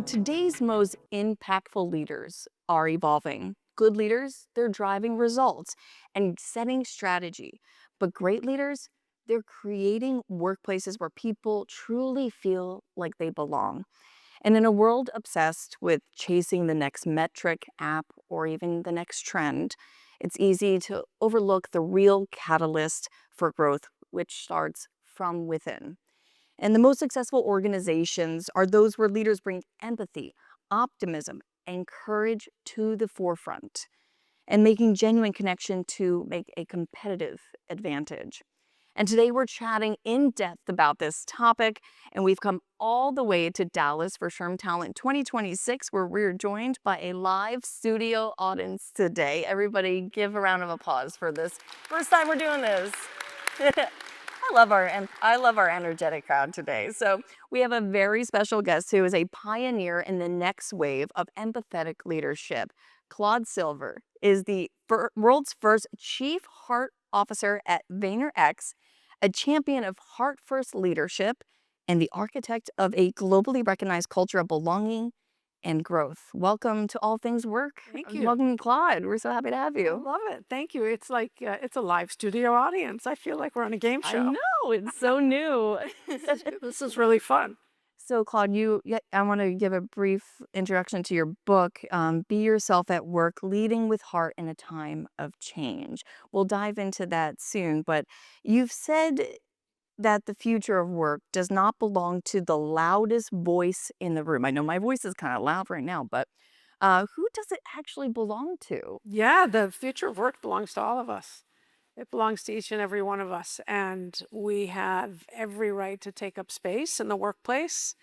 Today's most impactful leaders are evolving. Good leaders, they're driving results and setting strategy. But great leaders, they're creating workplaces where people truly feel like they belong. And in a world obsessed with chasing the next metric, app, or even the next trend, it's easy to overlook the real catalyst for growth, which starts from within. And the most successful organizations are those where leaders bring empathy, optimism, and courage to the forefront, and making genuine connection to make a competitive advantage. And today we're chatting in depth about this topic, and we've come all the way to Dallas for SHRM Talent 2026, where we're joined by a live studio audience today. Everybody give a round of applause for this. First time we're doing this. I love our energetic crowd today. So we have a very special guest who is a pioneer in the next wave of empathetic leadership. Claude Silver is the world's first Chief Heart Officer at Vayner, a champion of heart first leadership, and the architect of a globally recognized culture of belonging and growth. Welcome to All Things Work. Thank you. Welcome, Claude. We're so happy to have I you. love it. Thank you. It's like it's a live studio audience. I feel like we're on a game I show. know, it's so new. This is really fun. So, Claude, I want to give a brief introduction to your book, Be Yourself at Work, Leading with Heart in a Time of Change. We'll dive into that soon, but you've said that the future of work does not belong to the loudest voice in the room. I know my voice is kind of loud right now, but who does it actually belong to? Yeah, the future of work belongs to all of us. It belongs to each and every one of us, and we have every right to take up space in the workplace,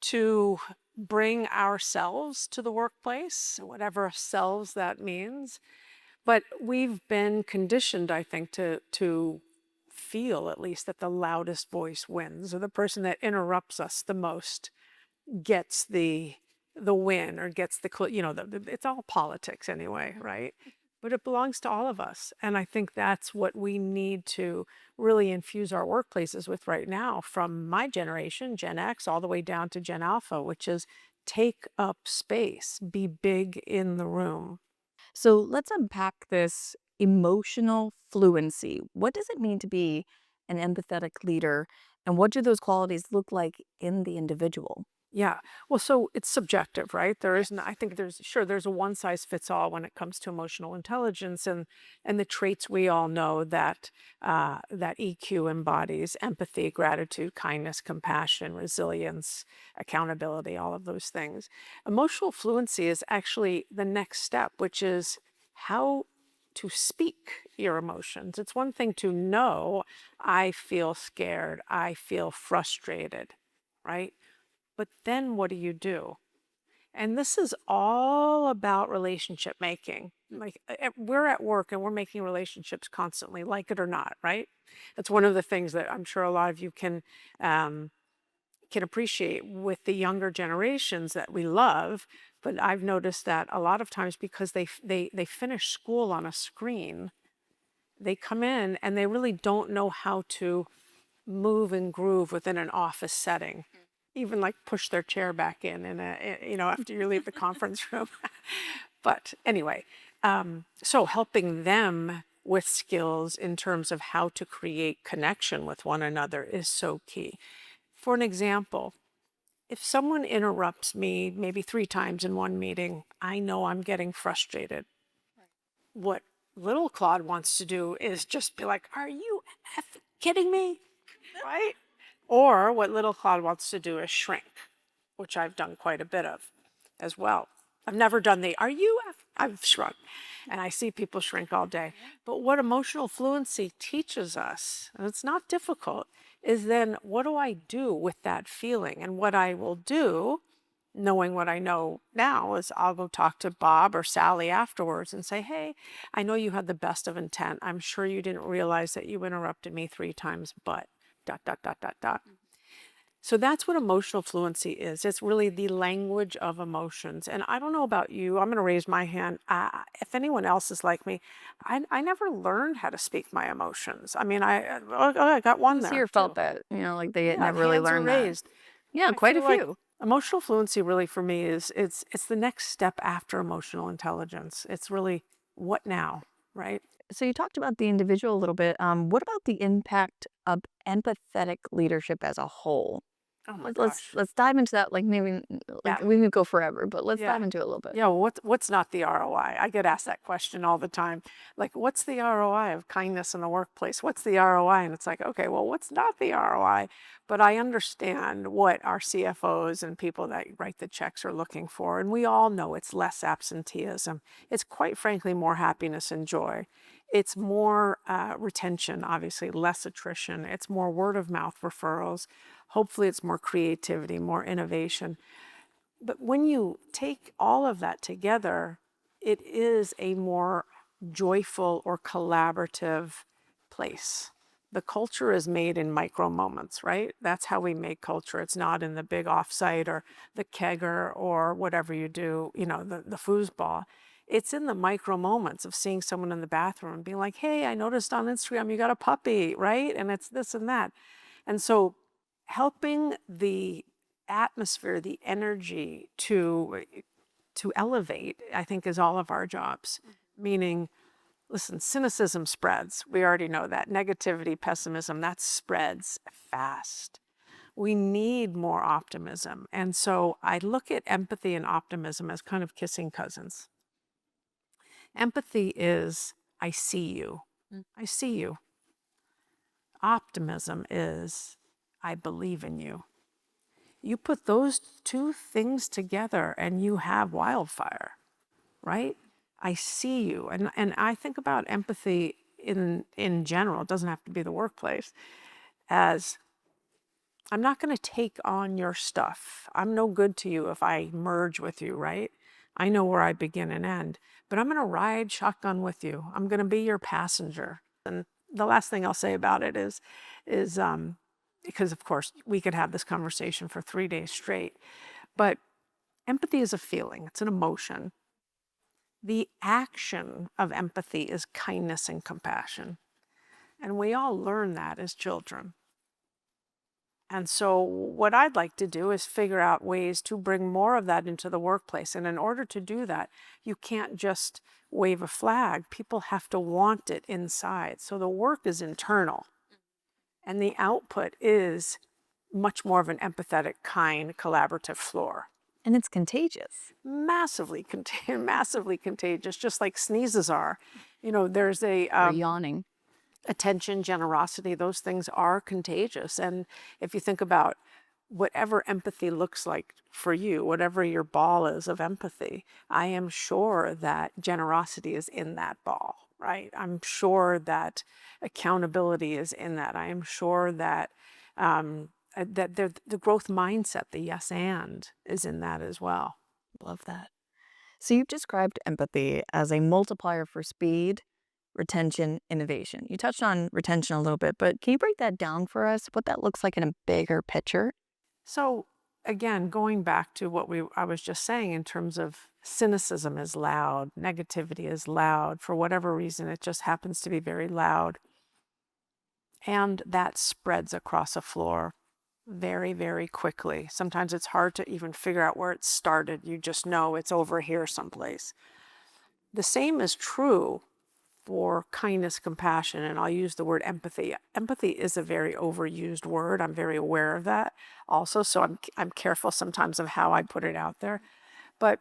to bring ourselves to the workplace, whatever selves that means. But we've been conditioned, I think, to feel at least that the loudest voice wins, or the person that interrupts us the most gets the win, or gets it's all politics anyway, right? But it belongs to all of us, and I think that's what we need to really infuse our workplaces with right now, from my generation, Gen X, all the way down to Gen Alpha, which is take up space, be big in the room. So let's unpack this emotional fluency. What does it mean to be an empathetic leader, and what do those qualities look like in the individual? Yeah. Well, so it's subjective, right? There isn't, I think there's a one size fits all when it comes to emotional intelligence, and the traits we all know that that EQ embodies: empathy, gratitude, kindness, compassion, resilience, accountability, all of those things. Emotional fluency is actually the next step, which is how to speak your emotions. It's one thing to know, I feel scared, I feel frustrated, right? But then what do you do? And this is all about relationship making. Like, we're at work and we're making relationships constantly, like it or not, right? That's one of the things that I'm sure a lot of you can appreciate with the younger generations that we love. But I've noticed that a lot of times, because they finish school on a screen, they come in and they really don't know how to move and groove within an office setting, even like push their chair back after you leave the conference room. But anyway, so helping them with skills in terms of how to create connection with one another is so key. For an example, if someone interrupts me maybe 3 times in one meeting, I know I'm getting frustrated. What little Claude wants to do is just be like, "Are you kidding me?" Right? Or what little Claude wants to do is shrink, which I've done quite a bit of as well. I've never done the "are you?" I've shrunk, and I see people shrink all day. But what emotional fluency teaches us, and it's not difficult, is then what do I do with that feeling? And what I will do, knowing what I know now, is I'll go talk to Bob or Sally afterwards and say, "Hey, I know you had the best of intent. I'm sure you didn't realize that you interrupted me 3 times, but dot, dot, dot, dot, dot." So that's what emotional fluency is. It's really the language of emotions. And I don't know about you, I'm going to raise my hand. If anyone else is like me, I never learned how to speak my emotions. I mean, I got one Who's there here felt too. that, like they Yeah, never really hands are learned that? raised. Yeah, I quite a feel like few. Emotional fluency really for me is it's the next step after emotional intelligence. It's really what now, right? So you talked about the individual a little bit. What about the impact of empathetic leadership as a whole? Oh my Let's gosh. let's dive into that. Like maybe like Yeah. we could go forever, but let's Yeah. dive into it a little bit. Yeah, well, what's not the ROI? I get asked that question all the time. Like, what's the ROI of kindness in the workplace? What's the ROI? And it's like, okay, well, what's not the ROI? But I understand what our CFOs and people that write the checks are looking for. And we all know it's less absenteeism. It's quite frankly more happiness and joy. It's more retention, obviously, less attrition. It's more word of mouth referrals. Hopefully, it's more creativity, more innovation. But when you take all of that together, it is a more joyful or collaborative place. The culture is made in micro moments, right? That's how we make culture. It's not in the big offsite or the kegger or whatever you do, the foosball. It's in the micro moments of seeing someone in the bathroom and being like, hey, I noticed on Instagram you got a puppy, right? And it's this and that. And so helping the atmosphere, the energy to elevate, I think is all of our jobs. Meaning, listen, cynicism spreads. We already know that. Negativity, pessimism, that spreads fast. We need more optimism. And so I look at empathy and optimism as kind of kissing cousins. Empathy is, I see you. Mm. I see you. Optimism is, I believe in you. You put those two things together and you have wildfire, right? I see you. And I think about empathy in general, it doesn't have to be the workplace, as I'm not going to take on your stuff. I'm no good to you if I merge with you, right? I know where I begin and end, but I'm going to ride shotgun with you. I'm going to be your passenger. And the last thing I'll say about it is because of course we could have this conversation for 3 days straight, but empathy is a feeling, it's an emotion. The action of empathy is kindness and compassion. And we all learn that as children. And so, what I'd like to do is figure out ways to bring more of that into the workplace. And in order to do that, you can't just wave a flag. People have to want it inside. So, the work is internal, and the output is much more of an empathetic, kind, collaborative floor. And it's contagious. Massively contagious, just like sneezes are. There's a Or yawning. attention, generosity, those things are contagious. And if you think about whatever empathy looks like for you, whatever your ball is of empathy, I am sure that generosity is in that ball, right? I'm sure that accountability is in that. I am sure that the growth mindset, the yes and, is in that as well. Love that. So you've described empathy as a multiplier for speed, retention, innovation. You touched on retention a little bit, but can you break that down for us? What that looks like in a bigger picture? So again, going back to what I was just saying in terms of cynicism is loud, negativity is loud. For whatever reason, it just happens to be very loud. And that spreads across a floor very, very quickly. Sometimes it's hard to even figure out where it started. You just know it's over here someplace. The same is true for kindness, compassion, and I'll use the word empathy. Empathy is a very overused word. I'm very aware of that also, so I'm careful sometimes of how I put it out there. But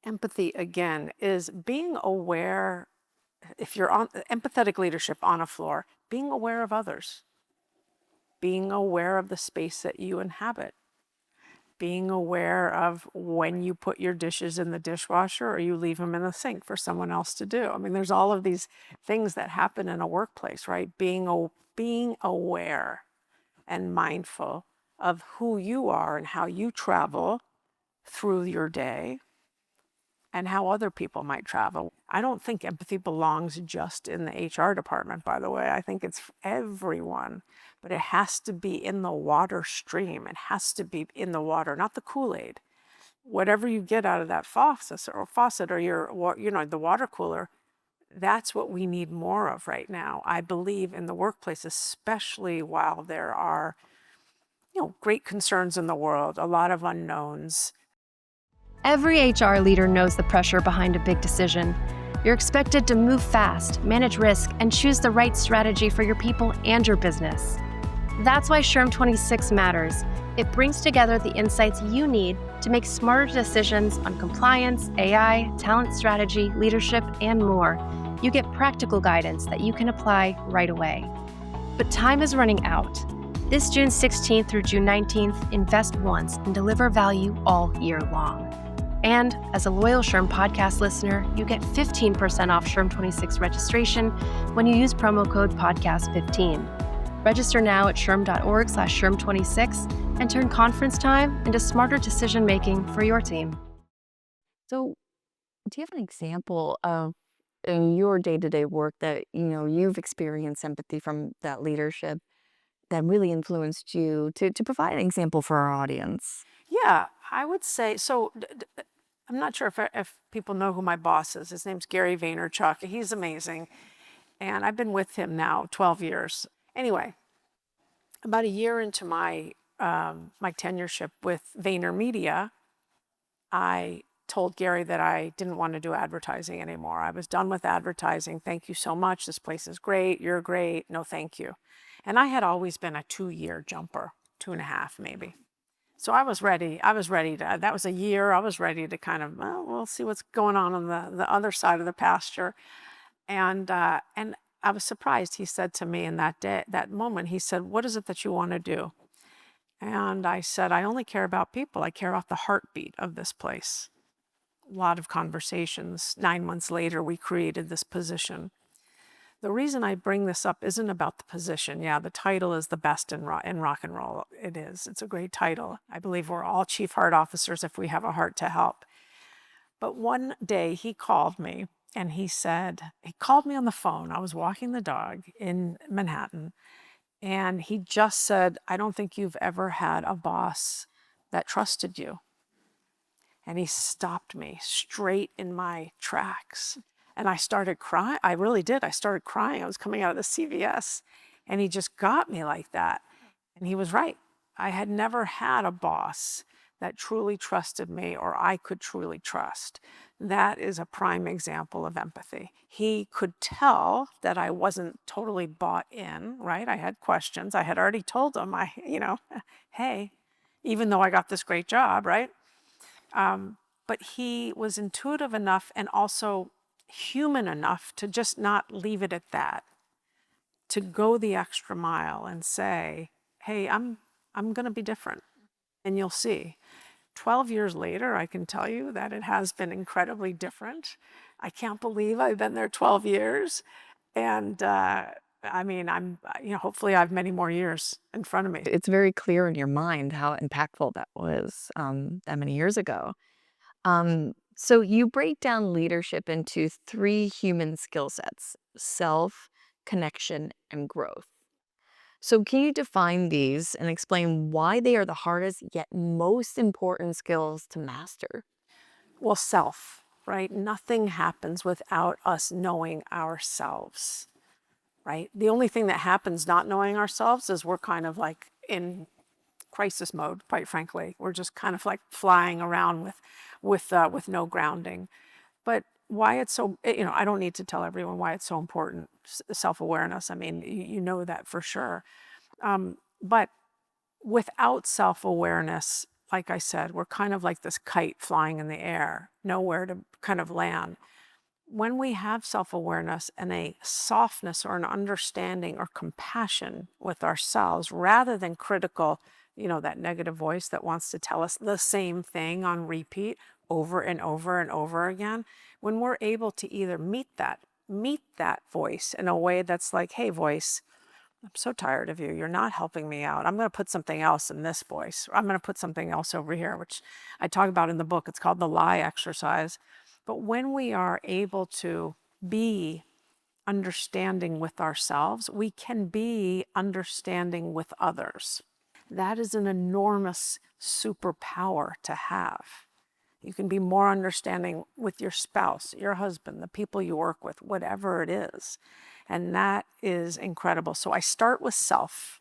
empathy again is being aware. If you're on empathetic leadership on a floor, being aware of others, being aware of the space that you inhabit, being aware of when you put your dishes in the dishwasher or you leave them in the sink for someone else to do. I mean, there's all of these things that happen in a workplace, right? Being aware and mindful of who you are and how you travel through your day and how other people might travel. I don't think empathy belongs just in the HR department, by the way. I think it's for everyone, but it has to be in the water stream. It has to be in the water, not the Kool-Aid. Whatever you get out of that faucet or the water cooler, that's what we need more of right now. I believe in the workplace, especially while there are great concerns in the world, a lot of unknowns. Every HR leader knows the pressure behind a big decision. You're expected to move fast, manage risk, and choose the right strategy for your people and your business. That's why SHRM 26 matters. It brings together the insights you need to make smarter decisions on compliance, AI, talent strategy, leadership, and more. You get practical guidance that you can apply right away. But time is running out. This June 16th through June 19th, invest once and deliver value all year long. And as a loyal SHRM podcast listener, you get 15% off SHRM 26 registration when you use promo code podcast15. Register now at shrm.org/SHRM26 and turn conference time into smarter decision-making for your team. So, do you have an example of in your day-to-day work that, you've experienced empathy from that leadership that really influenced you to provide an example for our audience? Yeah, I would say so. I'm not sure if people know who my boss is. His name's Gary Vaynerchuk. He's amazing, and I've been with him now 12 years. Anyway, about a year into my tenureship with Vayner Media, I told Gary that I didn't want to do advertising anymore. I was done with advertising. Thank you so much. This place is great. You're great. No, thank you. And I had always been a 2-year jumper, 2.5 maybe. So I was ready. That was a year. I was ready to kind of, well, we'll see what's going on the other side of the pasture. And I was surprised. He said to me in that moment, he said, "What is it that you want to do?" And I said, "I only care about people. I care about the heartbeat of this place." A lot of conversations. 9 months later, we created this position. The reason I bring this up isn't about the position. Yeah, the title is the best in rock and roll. It is. It's a great title. I believe we're all chief heart officers if we have a heart to help. But one day he called me and he called me on the phone. I was walking the dog in Manhattan and he just said, "I don't think you've ever had a boss that trusted you." And he stopped me straight in my tracks. And I started crying. I really did. I started crying. I was coming out of the CVS. And he just got me like that. And he was right. I had never had a boss that truly trusted me or I could truly trust. That is a prime example of empathy. He could tell that I wasn't totally bought in, right? I had questions. I had already told him, hey, even though I got this great job, right? But he was intuitive enough and also human enough to just not leave it at that, to go the extra mile and say, "Hey, I'm going to be different and you'll see." 12 years later, I can tell you that it has been incredibly different. I can't believe I've been there 12 years. And I mean, hopefully I have many more years in front of me. It's very clear in your mind how impactful that was that many years ago. So you break down leadership into three human skill sets: self, connection, and growth. So can you define these and explain why they are the hardest yet most important skills to master? Well, self, right? Nothing happens without us knowing ourselves, right? The only thing that happens not knowing ourselves is we're kind of like in crisis mode, quite frankly. We're just kind of like flying around with no grounding. But why it's so, I don't need to tell everyone why it's so important, self-awareness. I mean, you know that for sure. But without self-awareness, like I said, we're kind of like this kite flying in the air, nowhere to kind of land. When we have self-awareness and a softness or an understanding or compassion with ourselves, rather than critical, that negative voice that wants to tell us the same thing on repeat over and over and over again, when we're able to either meet that voice in a way that's like, "Hey, voice, I'm so tired of you. You're not helping me out. I'm going to put something else in this voice. Or I'm going to put something else over here," which I talk about in the book. It's called the lie exercise. But when we are able to be understanding with ourselves, we can be understanding with others. That is an enormous superpower to have. You can be more understanding with your spouse, your husband, the people you work with, whatever it is. And that is incredible. So I start with self.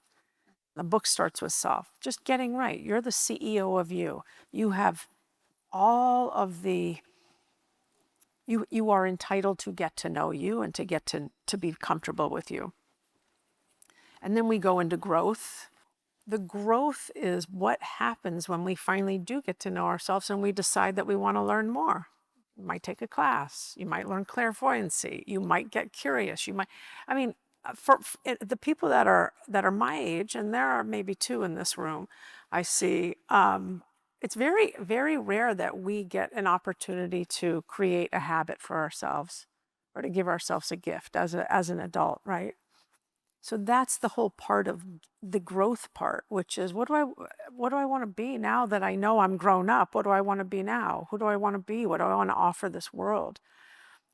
The book starts with self, just getting right. You're the CEO of you. You have all of the, you are entitled to get to know you and to get to be comfortable with you. And then we go into growth. The growth is what happens when we finally do get to know ourselves and we decide that we want to learn more. You might take a class, you might learn clairvoyancy, you might get curious, you might, I mean, the people that are my age, and there are maybe two in this room, I see, it's very, very rare that we get an opportunity to create a habit for ourselves or to give ourselves a gift as an adult, right? So that's the whole part of the growth part, which is what do I want to be now that I know I'm grown up? What do I want to be now? Who do I want to be? What do I want to offer this world?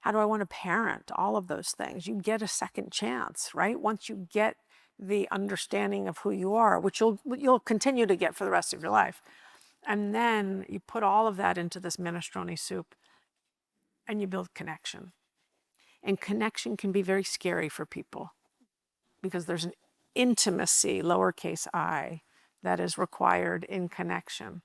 How do I want to parent? All of those things. You get a second chance, right? Once you get the understanding of who you are, which you'll continue to get for the rest of your life. And then you put all of that into this minestrone soup and you build connection. And connection can be very scary for people because there's an intimacy, lowercase I, that is required in connection,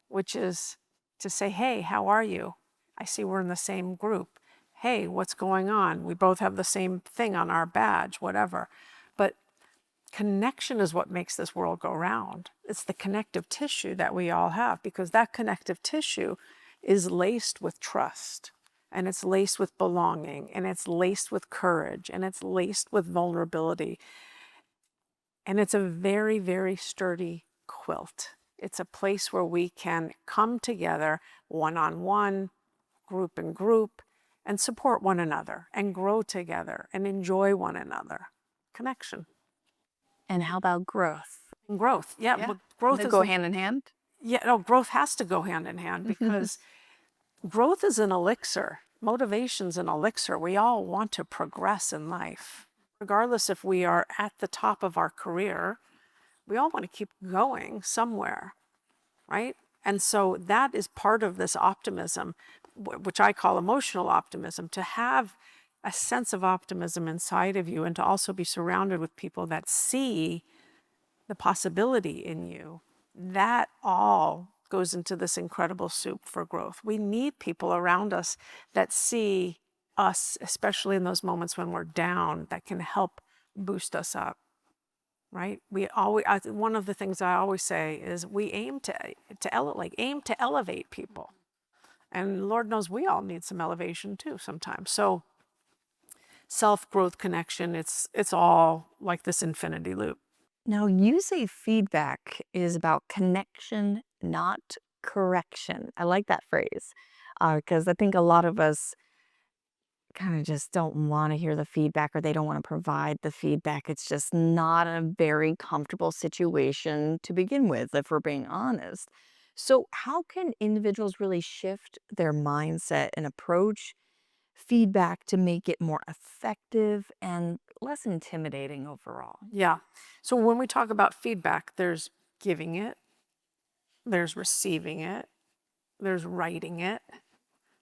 which is to say, hey, how are you? I see we're in the same group. Hey, what's going on? We both have the same thing on our badge, whatever. But connection is what makes this world go round. It's the connective tissue that we all have, because that connective tissue is laced with trust, and it's laced with belonging, and it's laced with courage, and it's laced with vulnerability. And it's a very, very sturdy quilt. It's a place where we can come together one-on-one, group in group, and support one another and grow together and enjoy one another. Connection. And how about growth? And growth. Yeah, Yeah. but growth They is go hand in hand? Yeah, no, growth has to go hand in hand because growth is an elixir. Motivation's an elixir. We all want to progress in life. Regardless if we are at the top of our career, we all want to keep going somewhere, right? And so that is part of this optimism, which I call emotional optimism, to have a sense of optimism inside of you and to also be surrounded with people that see the possibility in you. That all goes into this incredible soup for growth. We need people around us that see us, especially in those moments when we're down, that can help boost us up, right? One of the things I always say is we aim to elevate people. And Lord knows we all need some elevation too sometimes. So self-growth, connection, it's all like this infinity loop. Now, you say feedback is about connection, not correction. I like that phrase because I think a lot of us kind of just don't want to hear the feedback, or they don't want to provide the feedback. It's just not a very comfortable situation to begin with, if we're being honest. So, how can individuals really shift their mindset and approach feedback to make it more effective and less intimidating overall? Yeah. So when we talk about feedback, there's giving it, there's receiving it, there's writing it,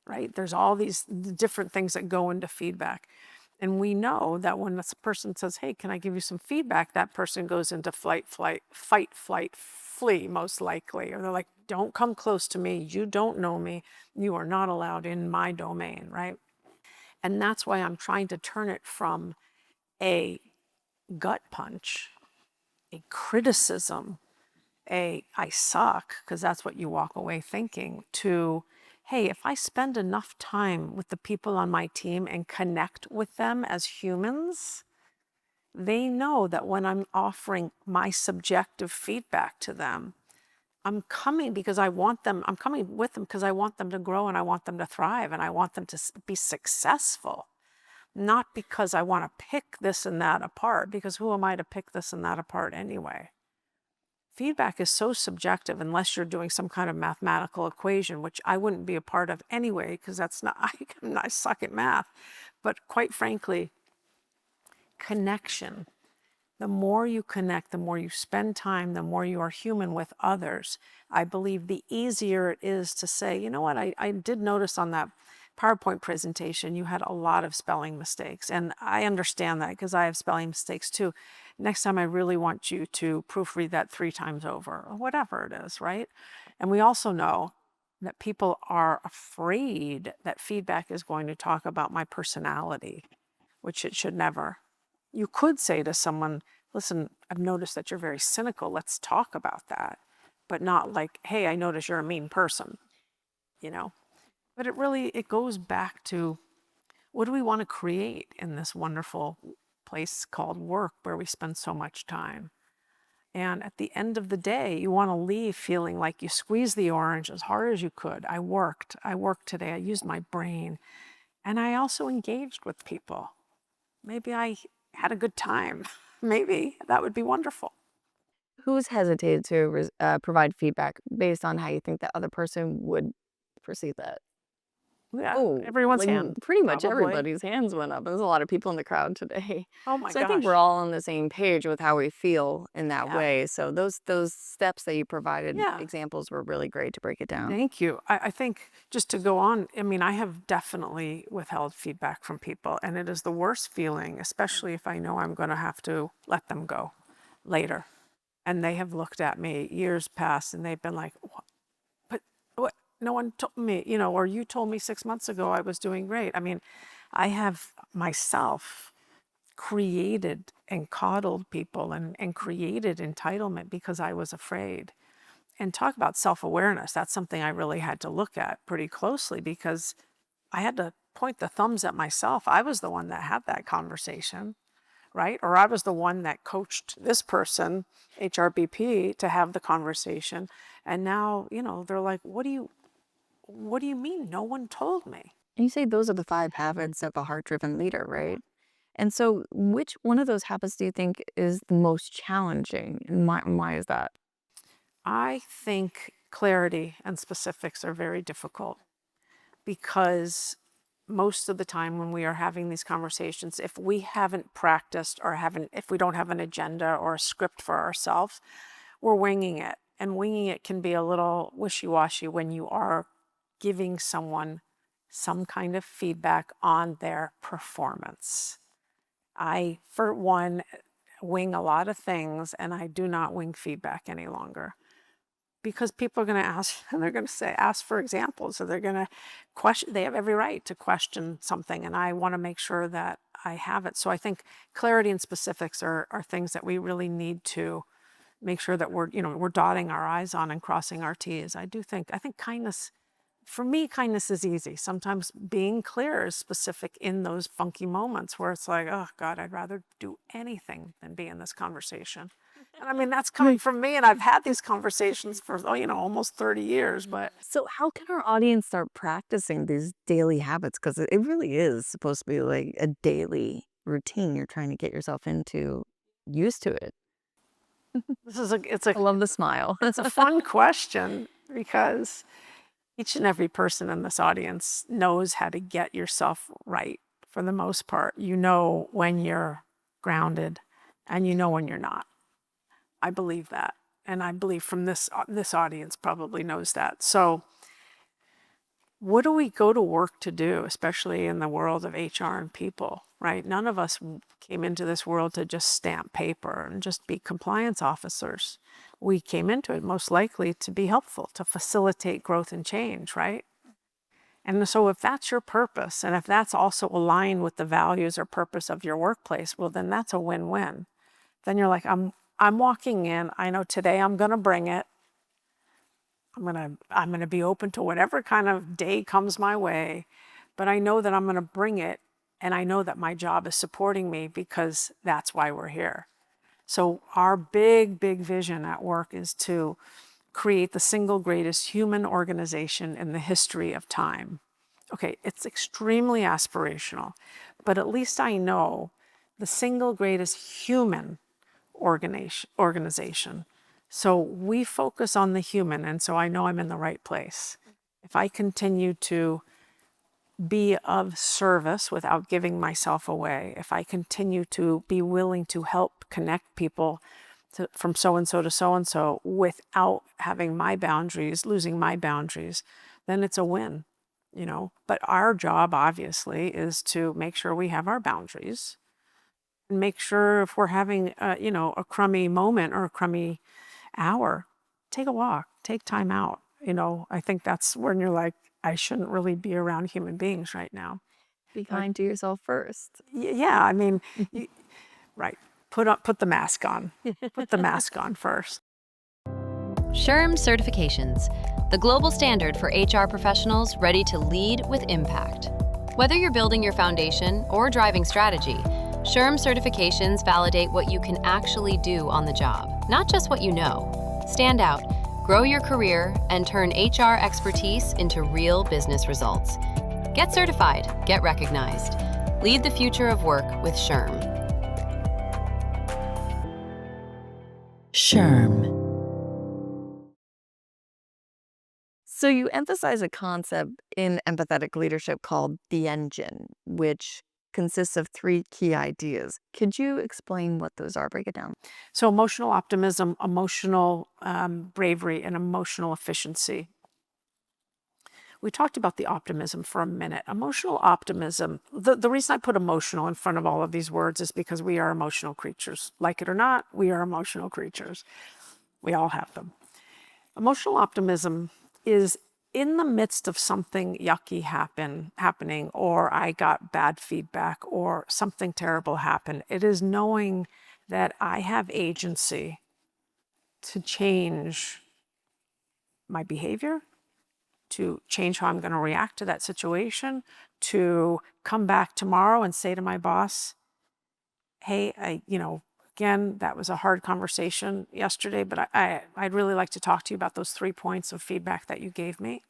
right? There's all these different things that go into feedback. And we know that when this person says, hey, can I give you some feedback? That person goes into fight, flight, flee, most likely. Or they're like, don't come close to me. You don't know me. You are not allowed in my domain, right? And that's why I'm trying to turn it from a gut punch, a criticism, I suck, because that's what you walk away thinking, to, hey, if I spend enough time with the people on my team and connect with them as humans, they know that when I'm offering my subjective feedback to them, I'm coming with them because I want them to grow and I want them to thrive and I want them to be successful. Not because I want to pick this and that apart, because who am I to pick this and that apart anyway? Feedback is so subjective unless you're doing some kind of mathematical equation, which I wouldn't be a part of anyway, because that's not, I suck at math. But quite frankly, connection. The more you connect, the more you spend time, the more you are human with others, I believe the easier it is to say, you know what, I did notice on that PowerPoint presentation, you had a lot of spelling mistakes. And I understand that because I have spelling mistakes too. next time I really want you to proofread that 3 times over, or whatever it is, right? And we also know that people are afraid that feedback is going to talk about my personality, which it should never. You could say to someone, listen, I've noticed that you're very cynical. Let's talk about that. But not like, hey, I notice you're a mean person, you know? But it goes back to, what do we want to create in this wonderful place called work where we spend so much time? And at the end of the day, you want to leave feeling like you squeezed the orange as hard as you could. I worked today. I used my brain. And I also engaged with people. Maybe I had a good time. Maybe that would be wonderful. Who's hesitated to provide feedback based on how you think the other person would perceive that? Yeah, Oh, everyone's like hand, pretty much probably. everybody's hands went up. There's a lot of people in the crowd today. Oh my So I think we're gosh. all on the same page with how we feel in that Yeah. way. So those steps that you provided Yeah. examples were really great to break it down. Thank you. I think just to go on, I mean, I have definitely withheld feedback from people, and it is the worst feeling, especially if I know I'm going to have to let them go later. And they have looked at me years past and they've been like, but what? No one told me, or you told me 6 months ago I was doing great. I mean, I have myself created and coddled people and created entitlement because I was afraid. And talk about self-awareness. That's something I really had to look at pretty closely because I had to point the thumbs at myself. I was the one that had that conversation, right? Or I was the one that coached this person, HRBP, to have the conversation. And now, they're like, what do you mean? No one told me. And you say those are the 5 habits of a heart-driven leader, right? And so which one of those habits do you think is the most challenging? And why is that? I think clarity and specifics are very difficult because most of the time when we are having these conversations, if we haven't practiced or if we don't have an agenda or a script for ourselves, we're winging it. And winging it can be a little wishy-washy when you are giving someone some kind of feedback on their performance. I, for one, wing a lot of things, and I do not wing feedback any longer. Because people are going to ask, and they're going to say, ask for examples. So they're going to question, they have every right to question something. And I want to make sure that I have it. So I think clarity and specifics are things that we really need to make sure that we're dotting our I's on and crossing our T's. I think kindness, for me, kindness is easy. Sometimes being clear is specific in those funky moments where it's like, oh God, I'd rather do anything than be in this conversation. And I mean, that's coming from me, and I've had these conversations for, almost 30 years, but So how can our audience start practicing these daily habits? Because it really is supposed to be like a daily routine you're trying to get yourself into, used to it. it's I love the smile. it's a fun question because each and every person in this audience knows how to get yourself right for the most part. You know when you're grounded and you know when you're not. I believe that. And I believe from this audience probably knows that. So what do we go to work to do, especially in the world of HR and people, right? None of us came into this world to just stamp paper and just be compliance officers. We came into it most likely to be helpful, to facilitate growth and change, right? And so if that's your purpose, and if that's also aligned with the values or purpose of your workplace, well, then that's a win-win. Then you're like, I'm walking in, I know today I'm gonna bring it. I'm gonna be open to whatever kind of day comes my way, but I know that I'm gonna bring it, and I know that my job is supporting me because that's why we're here. So our big vision at work is to create the single greatest human organization in the history of time. Okay, it's extremely aspirational, but at least I know the single greatest human organization. So we focus on the human, and so I know I'm in the right place. If I continue to be of service without giving myself away, if I continue to be willing to help connect people from so-and-so to so-and-so without having my boundaries, losing my boundaries, then it's a win, But our job, obviously, is to make sure we have our boundaries make sure if we're having a crummy moment or a crummy hour, take a walk, take time out. I think that's when you're like, I shouldn't really be around human beings right now. Be Like, kind to yourself first. yeah, I mean, you, right. Put the mask on. Put the mask on first. SHRM certifications, the global standard for HR professionals ready to lead with impact. Whether you're building your foundation or driving strategy, SHRM certifications validate what you can actually do on the job, not just what you know. Stand out, grow your career, and turn HR expertise into real business results. Get certified, get recognized. Lead the future of work with SHRM. SHRM. So you emphasize a concept in empathetic leadership called the engine, which consists of 3 key ideas. Could you explain what those are? Break it down. So emotional optimism, emotional bravery, and emotional efficiency. We talked about the optimism for a minute. Emotional optimism, the reason I put emotional in front of all of these words is because we are emotional creatures. Like it or not, we are emotional creatures. We all have them. Emotional optimism is in the midst of something yucky happening, or I got bad feedback, or something terrible happened. It is knowing that I have agency to change my behavior, to change how I'm going to react to that situation, to come back tomorrow and say to my boss, hey, again, that was a hard conversation yesterday, but I'd really like to talk to you about those 3 points of feedback that you gave me,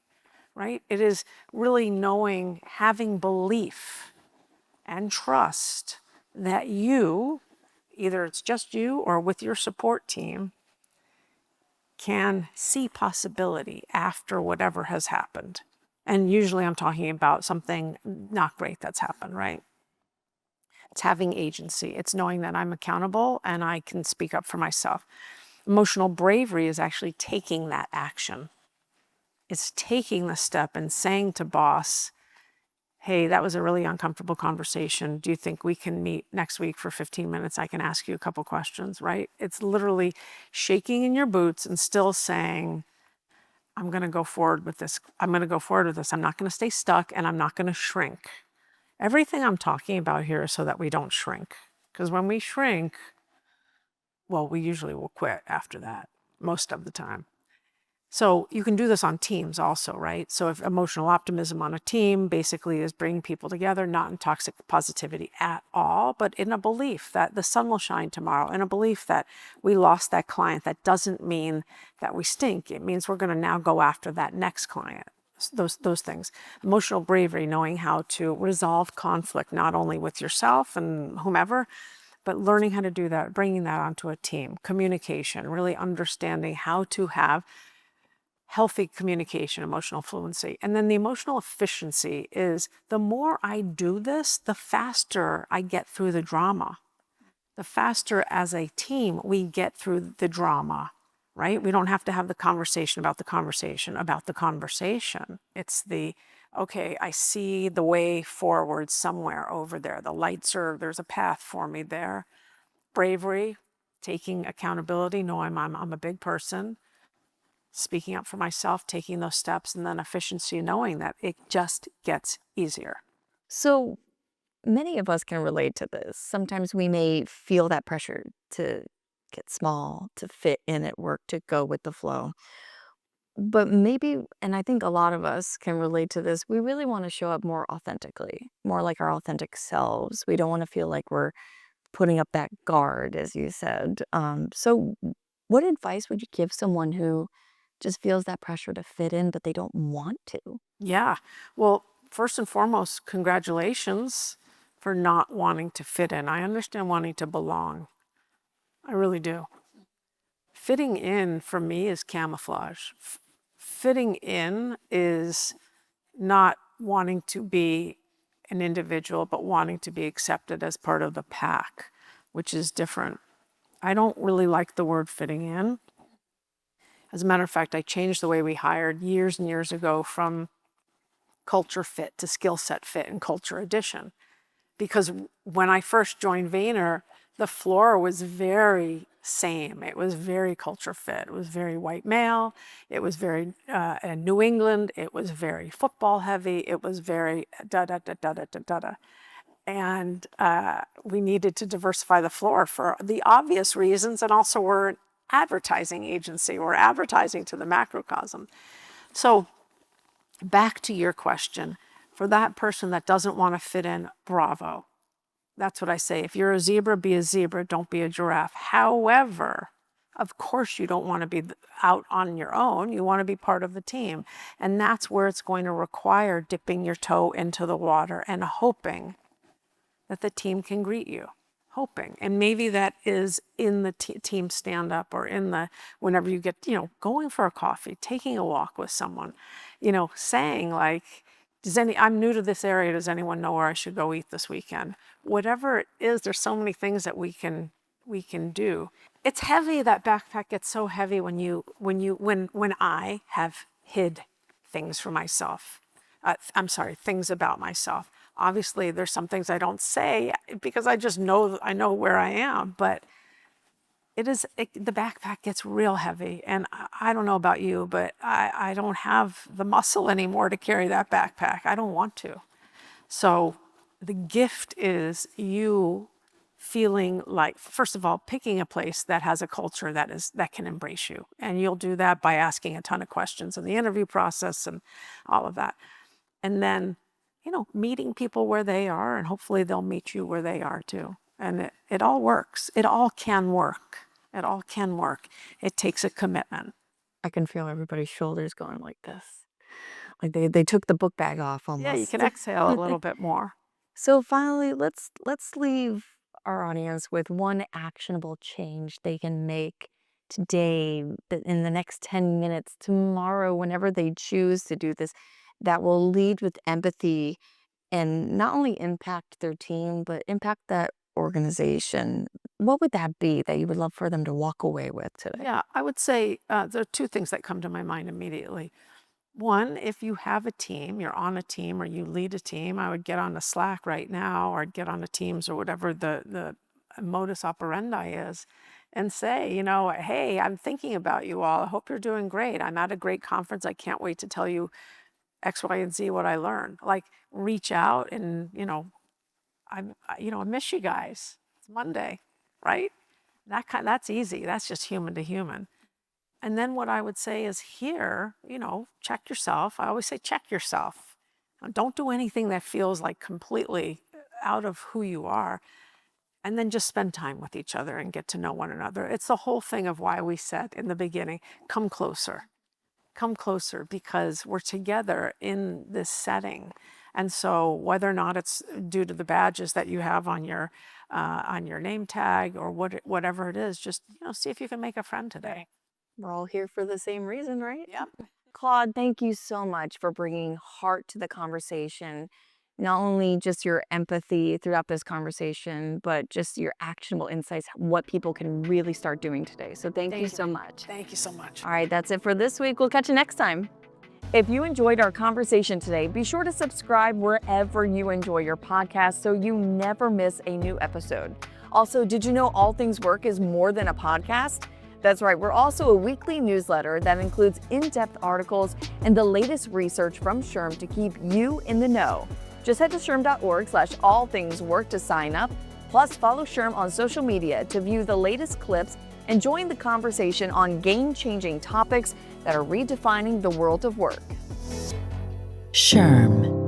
right? It is really knowing, having belief and trust that you, either it's just you or with your support team, can see possibility after whatever has happened. And usually I'm talking about something not great that's happened, right? It's having agency. It's knowing that I'm accountable and I can speak up for myself. Emotional bravery is actually taking that action. It's taking the step and saying to boss, hey, that was a really uncomfortable conversation. Do you think we can meet next week for 15 minutes? I can ask you a couple questions, right? It's literally shaking in your boots and still saying, I'm going to go forward with this. I'm going to go forward with this. I'm not going to stay stuck and I'm not going to shrink. Everything I'm talking about here is so that we don't shrink. Because when we shrink, well, we usually will quit after that, most of the time. So you can do this on teams also, right? So if emotional optimism on a team basically is bringing people together, not in toxic positivity at all, but in a belief that the sun will shine tomorrow, in a belief that we lost that client. That doesn't mean that we stink. It means we're going to now go after that next client. Those things. Emotional bravery, knowing how to resolve conflict, not only with yourself and whomever, but learning how to do that, bringing that onto a team. Communication, really understanding how to have healthy communication, emotional fluency. And then the emotional efficiency is the more I do this, the faster I get through the drama. The faster as a team we get through the drama, right? We don't have to have the conversation about the conversation about the conversation. It's okay, I see the way forward somewhere over there. The lights there's a path for me there. Bravery, taking accountability, knowing I'm a big person. Speaking up for myself, taking those steps, and then efficiency, knowing that it just gets easier. So many of us can relate to this. Sometimes we may feel that pressure to get small, to fit in at work, to go with the flow. But maybe, and I think a lot of us can relate to this, we really want to show up more authentically, more like our authentic selves. We don't want to feel like we're putting up that guard, as you said. So what advice would you give someone who just feels that pressure to fit in, but they don't want to? Yeah. Well, first and foremost, congratulations for not wanting to fit in. I understand wanting to belong. I really do. Fitting in for me is camouflage. Fitting in is not wanting to be an individual, but wanting to be accepted as part of the pack, which is different. I don't really like the word fitting in. As a matter of fact, I changed the way we hired years and years ago from culture fit to skill set fit and culture addition, because when I first joined Vayner, the floor was very same. It was very culture fit. It was very white male. It was very New England. It was very football heavy. It was very da da da da da da da da. And we needed to diversify the floor for the obvious reasons, and also we're an advertising agency. We're advertising to the macrocosm. So back to your question, for that person that doesn't want to fit in, bravo. That's what I say. If you're a zebra, be a zebra. Don't be a giraffe. However, of course, you don't want to be out on your own. You want to be part of the team. And that's where it's going to require dipping your toe into the water and hoping that the team can greet you. Hoping. And maybe that is in the team stand-up, or in the, whenever you get, going for a coffee, taking a walk with someone, saying like, I'm new to this area. Does anyone know where I should go eat this weekend? Whatever it is, there's so many things that we can do. It's heavy. That backpack gets so heavy when I have hid things for myself. Things about myself. Obviously, there's some things I don't say because I know where I am, but the backpack gets real heavy. And I don't know about you, but I don't have the muscle anymore to carry that backpack. I don't want to. So the gift is you feeling like, first of all, picking a place that has a culture that can embrace you. And you'll do that by asking a ton of questions in the interview process and all of that. And then, meeting people where they are, and hopefully they'll meet you where they are too. And it all works. It all can work. It all can work. It takes a commitment. I can feel everybody's shoulders going like this. Like they took the book bag off almost. Yeah, you can exhale a little bit more. So finally, let's leave our audience with one actionable change they can make today, in the next 10 minutes, tomorrow, whenever they choose to do this, that will lead with empathy and not only impact their team, but impact that organization. What would that be that you would love for them to walk away with today? Yeah, I would say there are two things that come to my mind immediately. One, if you have a team, you're on a team or you lead a team, I would get on the Slack right now, or get on the Teams, or whatever the modus operandi is, and say, hey, I'm thinking about you all. I hope you're doing great. I'm at a great conference. I can't wait to tell you X, Y, and Z what I learned. Like, reach out and, I miss you guys. It's Monday, right? That's easy. That's just human to human. And then what I would say is here, check yourself. I always say check yourself. Don't do anything that feels like completely out of who you are. And then just spend time with each other and get to know one another. It's the whole thing of why we said in the beginning, come closer. Come closer, because we're together in this setting. And so whether or not it's due to the badges that you have on your name tag, or whatever it is, just see if you can make a friend today. We're all here for the same reason, right? Yep. Claude, thank you so much for bringing heart to the conversation. Not only just your empathy throughout this conversation, but just your actionable insights, what people can really start doing today. So thank you so much. Thank you so much. All right, that's it for this week. We'll catch you next time. If you enjoyed our conversation today, be sure to subscribe wherever you enjoy your podcast so you never miss a new episode. Also, did you know All Things Work is more than a podcast? That's right, we're also a weekly newsletter that includes in-depth articles and the latest research from SHRM to keep you in the know. Just head to shrm.org/allthingswork to sign up. Plus, follow SHRM on social media to view the latest clips and join the conversation on game-changing topics that are redefining the world of work. SHRM.